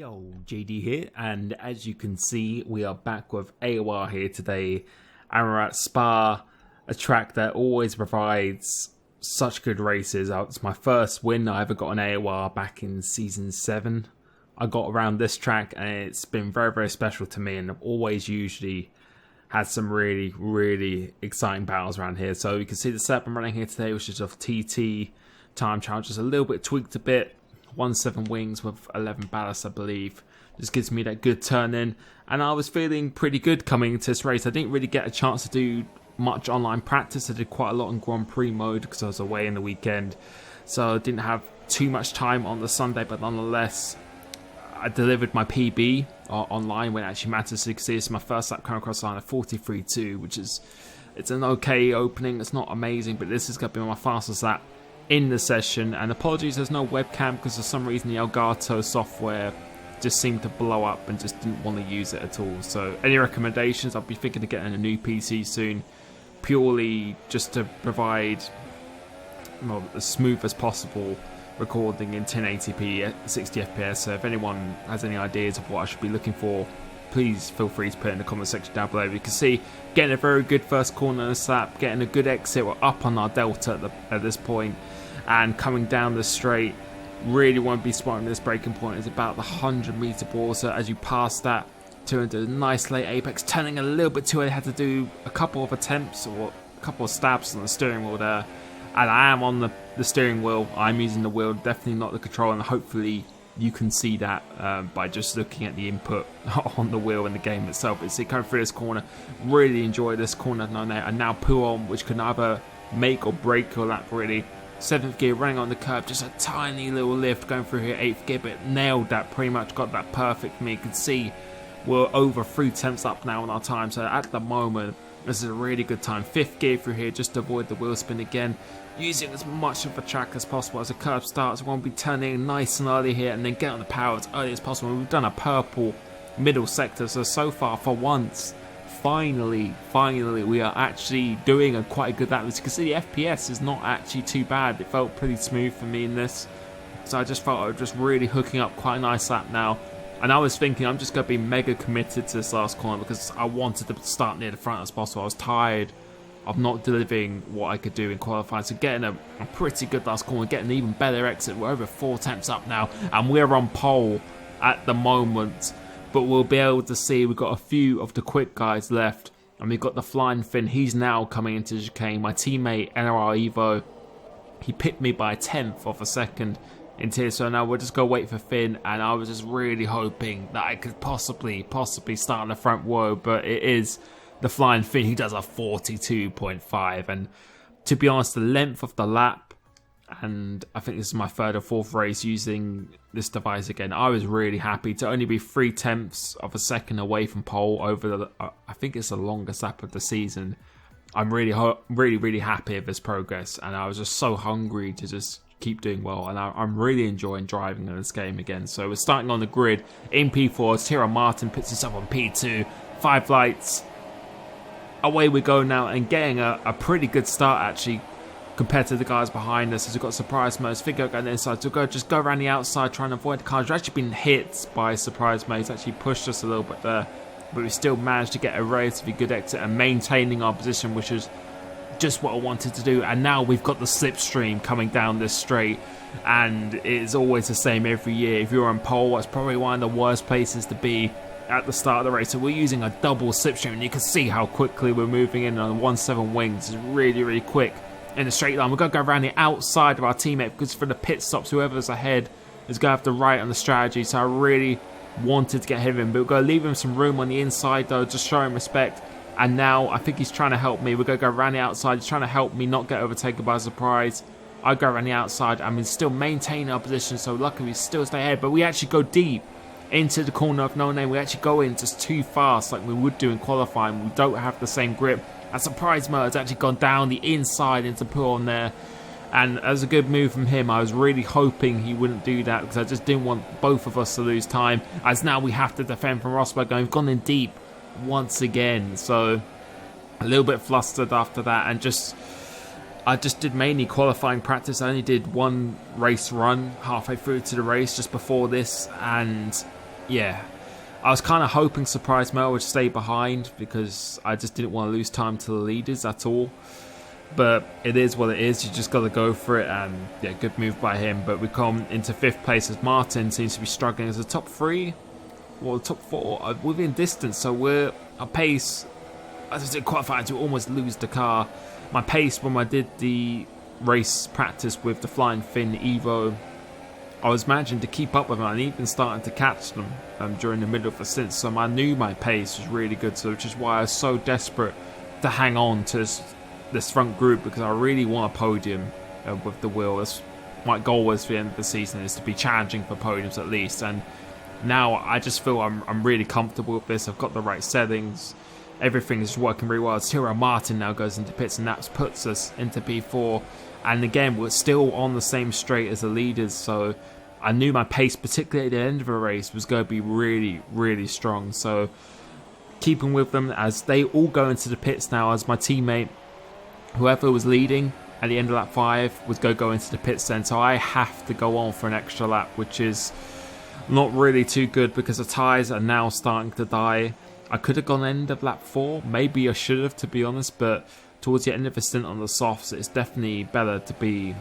Yo, JD here, and as you can see, we are back with AOR here today, and we're at Spa, a track that always provides such good races. It's my first win I ever got on AOR back in Season 7. I got around this track, and it's been very, very special to me, and I've always usually had some really, really exciting battles around here. So you can see the setup I'm running here today, which is of TT, time challenge, just a little bit tweaked a bit. 1.7 wings with 11 ballast, I believe. Just gives me that good turn in. And I was feeling pretty good coming into this race. I didn't really get a chance to do much online practice. I did quite a lot in Grand Prix mode because I was away in the weekend. So I didn't have too much time on the Sunday, but nonetheless, I delivered my PB online when it actually matters. So you can see it's my first lap coming across the line of 43.2, which is, it's an okay opening. It's not amazing, but this is going to be my fastest lap in the session. And apologies, there's no webcam because for some reason the Elgato software just seemed to blow up and just didn't want to use it at all. So any recommendations? I'll be thinking of getting a new PC soon, purely just to provide as smooth as possible recording in 1080p 60 fps. So if anyone has any ideas of what I should be looking for, please feel free to put it in the comment section down below. You can see getting a very good first corner in this lap, getting a good exit. We're up on our delta at this point, and coming down the straight. Really want to be spotting this braking point. It's about the 100-meter ball. So as you pass that, turn into a nice late apex, turning a little bit too early. I had to do a couple of attempts or a couple of stabs on the steering wheel there. And I am on the steering wheel. I'm using the wheel, definitely not the control. And hopefully you can see that by just looking at the input on the wheel in the game itself. But see, coming through this corner, really enjoy this corner. And now pull on, which can either make or break your lap really. 7th gear running on the curb, just a tiny little lift going through here. 8th gear, but nailed that, pretty much got that perfect for me. You can see we're over 3 tenths up now on our time. So at the moment, this is a really good time. 5th gear through here just to avoid the wheel spin again. Using as much of the track as possible as the curb starts. We want to be turning nice and early here and then get on the power as early as possible. We've done a purple middle sector, so far for once, finally we are actually doing quite a good lap. As you can see, the FPS is not actually too bad. It felt pretty smooth for me in this. So I just felt I was just really hooking up quite a nice lap now. And I was thinking I'm just going to be mega committed to this last corner because I wanted to start near the front as possible. I was tired of not delivering what I could do in qualifying. So getting a pretty good last corner, getting an even better exit. We're over 4 tenths up now, and we're on pole at the moment. But we'll be able to see we've got a few of the quick guys left. And we've got the Flying Finn. He's now coming into the chicane. My teammate, NRR Evo, he pipped me by 1/10 of a second into here. So now we'll just go wait for Finn. And I was just really hoping that I could possibly start in the front row. But it is the Flying Finn. He does a 42.5. And to be honest, the length of the lap, and I think this is my 3rd or 4th race using this device again, I was really happy to only be 3 tenths of a second away from pole over the, I think it's the longest lap of the season. I'm really happy with this progress, and I was just so hungry to just keep doing well, and I'm really enjoying driving in this game again. So we're starting on the grid in P4. Tyrrell Martin puts himself on P2, 5 lights. Away we go now, and getting a pretty good start actually compared to the guys behind us. As we've got surprise mode, Figo going inside, so just go around the outside trying to avoid the cars. We've actually been hit by surprise mode. He's actually pushed us a little bit there, but we still managed to get a relatively good exit and maintaining our position, which is just what I wanted to do. And now we've got the slipstream coming down this straight, and it's always the same every year. If you're on pole, it's probably one of the worst places to be at the start of the race. So we're using a double slipstream, and you can see how quickly we're moving in on 1.7 wings. It's really quick in a straight line. We're going to go around the outside of our teammate because for the pit stops, whoever's ahead is going to have to right on the strategy. So I really wanted to get ahead of him, but we're going to leave him some room on the inside though, just show him respect. And now I think he's trying to help me. We're going to go around the outside. He's trying to help me not get overtaken by surprise. I go around the outside. I mean, still maintain our position, so luckily we still stay ahead. But we actually go deep into the corner of no name. We actually go in just too fast like we would do in qualifying. We don't have the same grip. A surprise mode has actually gone down the inside into pull on there. And as a good move from him, I was really hoping he wouldn't do that because I just didn't want both of us to lose time. As now we have to defend from Rosberg, and we've gone in deep once again. So a little bit flustered after that, and I just did mainly qualifying practice. I only did one race run halfway through to the race just before this, and yeah, I was kind of hoping Surprise Mel would stay behind because I just didn't want to lose time to the leaders at all. But it is what it is. You just got to go for it, and yeah, good move by him. But we come into 5th place as Martin seems to be struggling as a top 3, well, the top 4 within distance. So we're a pace. As I did qualifying to almost lose the car. My pace when I did the race practice with the Flying Finn Evo, I was managing to keep up with them and even starting to catch them during the middle of the stint. So I knew my pace was really good, so which is why I was so desperate to hang on to this front group, because I really want a podium with the wheel. That's my goal was for the end of the season, is to be challenging for podiums at least. And now I just feel I'm really comfortable with this. I've got the right settings. Everything is working really well. Tyrrell Martin now goes into pits, and that puts us into P4. And again, we're still on the same straight as the leaders, so I knew my pace, particularly at the end of the race, was going to be really, really strong. So keeping with them as they all go into the pits now, as my teammate, whoever was leading at the end of lap 5, was going to go into the pits then. So I have to go on for an extra lap, which is not really too good because the tyres are now starting to die. I could have gone end of lap 4, maybe I should have, to be honest, but towards the end of the stint on the softs, it's definitely better to be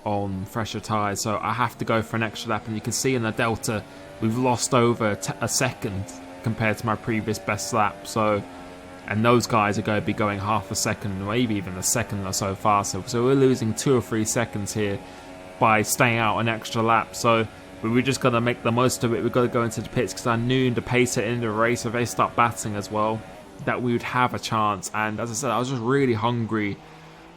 on fresher tyres. So I have to go for an extra lap, and you can see in the Delta we've lost over a second compared to my previous best lap. So, and those guys are going to be going half a second, maybe even a second or so faster. So we're losing 2 or 3 seconds here by staying out an extra lap. So we're just going to make the most of it. We've got to go into the pits because I knew the pace at the end of the race, if they start battling as well, that we would have a chance. And as I said, I was just really hungry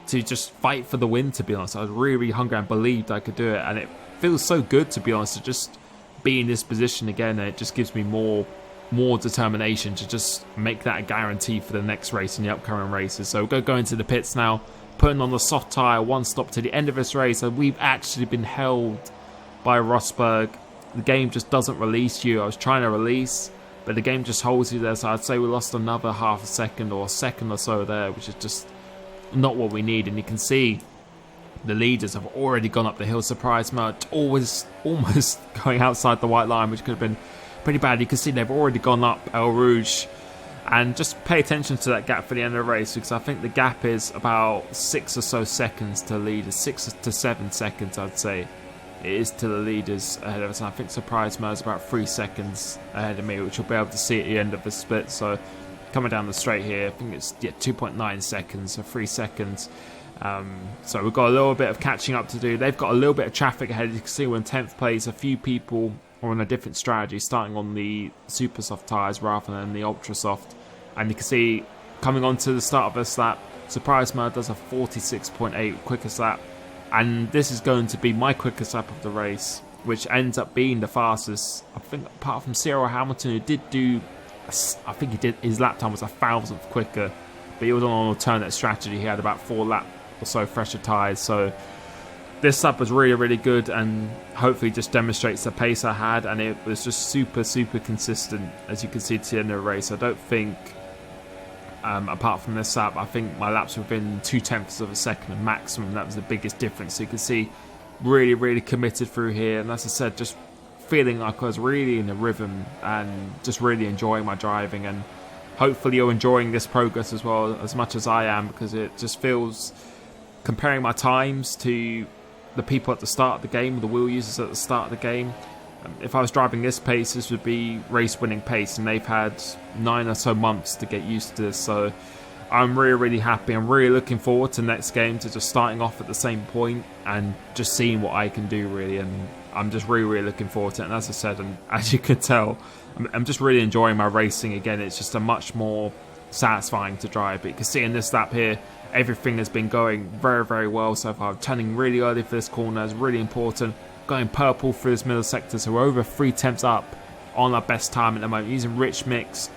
to just fight for the win, to be honest. I was really hungry and believed I could do it. And it feels so good, to be honest, to just be in this position again. And it just gives me more determination to just make that a guarantee for the next race and the upcoming races. So we'll go into the pits now, putting on the soft tyre, 1 stop to the end of this race. And we've actually been held by Rosberg. The game just doesn't release you. I was trying to release, but the game just holds you there. So I'd say we lost another half a second or a second or so there, which is just not what we need. And you can see the leaders have already gone up the hill. Surprise mode, always almost going outside the white line, which could have been pretty bad. You can see they've already gone up El Rouge. And just pay attention to that gap for the end of the race, because I think the gap is about 6 or so seconds to leaders, 6 to 7 seconds I'd say it is to the leaders ahead of us. And I think Surprise Mo is about 3 seconds ahead of me, which you'll be able to see at the end of the split. So coming down the straight here, I think it's 2.9 seconds, so 3 seconds. So we've got a little bit of catching up to do. They've got a little bit of traffic ahead. You can see we're in 10th place. A few people are on a different strategy, starting on the super soft tyres rather than the ultra soft. And you can see coming on to the start of this lap, Surprise Mo does a 46.8 quickest lap. And this is going to be my quickest lap of the race, which ends up being the fastest. I think apart from Cyril Hamilton, who did do, I think he did, his lap time was 1,000th quicker, but he was on an alternate strategy. He had about 4 lap or so fresher tyres. So this lap was really, really good, and hopefully just demonstrates the pace I had. And it was just super, super consistent, as you can see, to the end of the race. I don't think, apart from this lap, I think my laps were within 0.2 of a second maximum. That was the biggest difference. So you can see really, really committed through here. And as I said, just feeling like I was really in the rhythm and just really enjoying my driving. And hopefully you're enjoying this progress as well, as much as I am, because it just feels, comparing my times to the people at the start of the game, the wheel users at the start of the game, if I was driving this pace, this would be race-winning pace, and they've had 9 or so months to get used to this. So I'm really, really happy. I'm really looking forward to the next game, to just starting off at the same point and just seeing what I can do, really. And I'm just really, really looking forward to it. And as I said, and as you can tell, I'm just really enjoying my racing again. It's just a much more satisfying to drive. But you can see in this lap here, everything has been going very, very well so far. Turning really early for this corner is really important. Going purple through this middle sector, so we're over 3 tenths up on our best time at the moment. Using rich mix.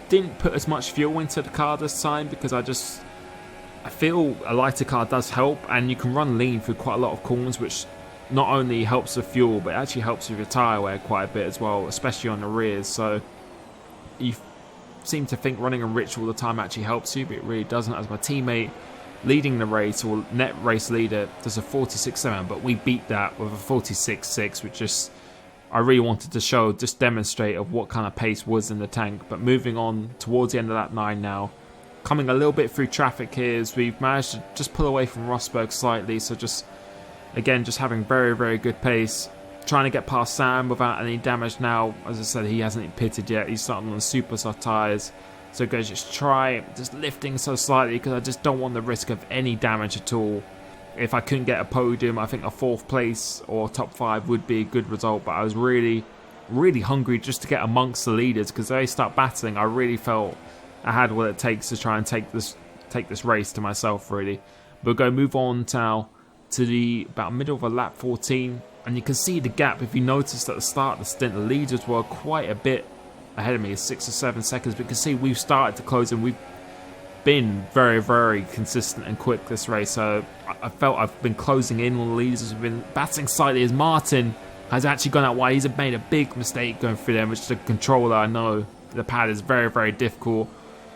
Didn't put as much fuel into the car this time because I feel a lighter car does help, and you can run lean through quite a lot of corners, which not only helps with fuel, but actually helps with your tyre wear quite a bit as well, especially on the rears. So you seem to think running a rich all the time actually helps you, but it really doesn't. As my teammate leading the race, or net race leader, does a 46.7, but we beat that with a 46.6, which just I really wanted to show, just demonstrate of what kind of pace was in the tank. But moving on towards the end of lap 9 now, coming a little bit through traffic here as we've managed to just pull away from Rosberg slightly. So just, again, just having very, very good pace. Trying to get past Sam without any damage now. As I said, he hasn't pitted yet. He's starting on the super soft tyres. So guys, just lifting so slightly because I just don't want the risk of any damage at all. If I couldn't get a podium, I think a 4th place or top 5 would be a good result. But I was really, really hungry just to get amongst the leaders because they start battling. I really felt I had what it takes to try and take this race to myself, really. We'll go move on now to the about middle of a lap 14. And you can see the gap. If you noticed at the start of the stint, the leaders were quite a bit ahead of me, 6 or 7 seconds. But you can see we've started to close and we've been very, very consistent and quick this race. So I felt I've been closing in on the leaders. We've been battling slightly as Martin has actually gone out wide. He's made a big mistake going through there, which the controller, I know the pad is very, very difficult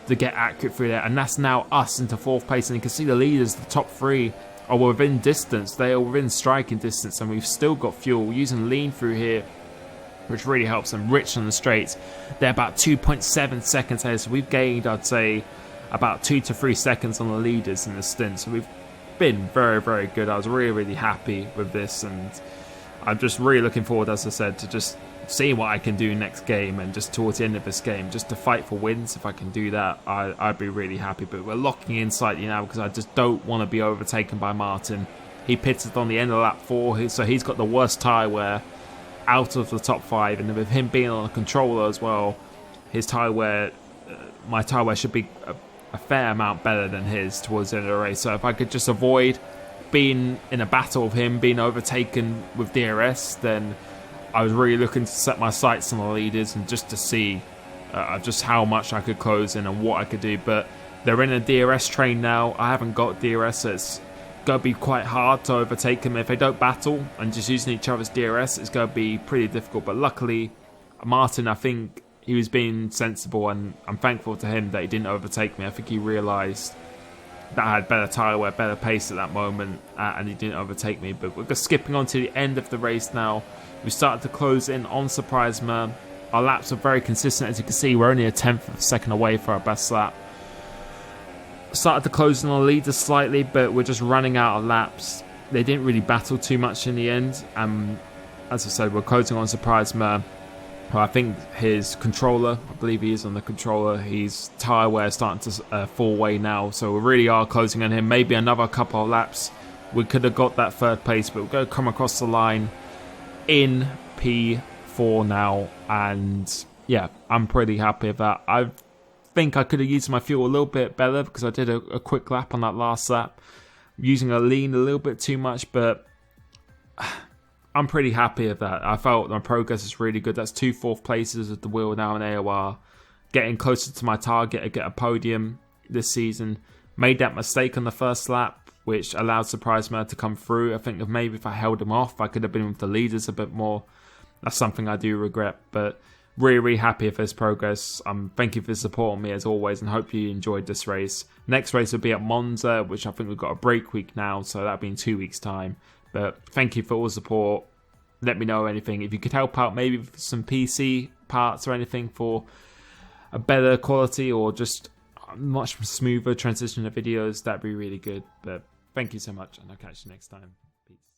to get accurate through there. And that's now us into 4th place. And you can see the leaders, the top 3, are within distance. They are within striking distance, and we've still got fuel. We're using lean through here, which really helps them. Rich on the straights, they're about 2.7 seconds ahead, so we've gained, I'd say, about 2 to 3 seconds on the leaders in the stint. So we've been very, very good. I was really, really happy with this, and I'm just really looking forward, as I said, to just see what I can do next game, and just towards the end of this game, just to fight for wins. If I can do that, I'd be really happy. But we're locking in slightly now because I just don't want to be overtaken by Martin. He pitted on the end of lap 4, so he's got the worst tyre wear out of the top 5, and with him being on a controller as well, his tyre wear, my tyre wear should be a fair amount better than his towards the end of the race. So if I could just avoid being in a battle with him, being overtaken with DRS, then I was really looking to set my sights on the leaders and just to see just how much I could close in and what I could do. But they're in a DRS train now. I haven't got DRS, so it's going to be quite hard to overtake them. If they don't battle and just using each other's DRS, it's going to be pretty difficult. But luckily, Martin, I think he was being sensible, and I'm thankful to him that he didn't overtake me. I think he realised that I had better tyre wear, better pace at that moment, and he didn't overtake me. But we're just skipping on to the end of the race now. We started to close in on Surprise Man. Our laps are very consistent. As you can see, we're only a 1/10 of a second away for our best lap. Started to close in on the leaders slightly, but we're just running out of laps. They didn't really battle too much in the end. As I said, we're closing on Surprise Man. Well, I think his controller, I believe he is on the controller, his tyre wear is starting to fall away now. So we really are closing on him. Maybe another couple of laps. We could have got that 3rd place, but we're going to come across the line in P4 now, and yeah, I'm pretty happy with that. I think I could have used my fuel a little bit better because I did a quick lap on that last lap, using a lean a little bit too much, but I'm pretty happy with that. I felt my progress is really good. That's 2 4th places at the wheel now in AOR, getting closer to my target to get a podium this season. Made that mistake on the first lap, which allowed Surprise Man to come through. I think maybe if I held him off, I could have been with the leaders a bit more. That's something I do regret, but really, really happy with this progress. Thank you for supporting me as always, and hope you enjoyed this race. Next race will be at Monza, which I think we've got a break week now, so that'll be in 2 weeks' time. But thank you for all the support. Let me know anything. If you could help out maybe with some PC parts or anything for a better quality or just much smoother transition of videos, that'd be really good. But thank you so much, and I'll catch you next time. Peace.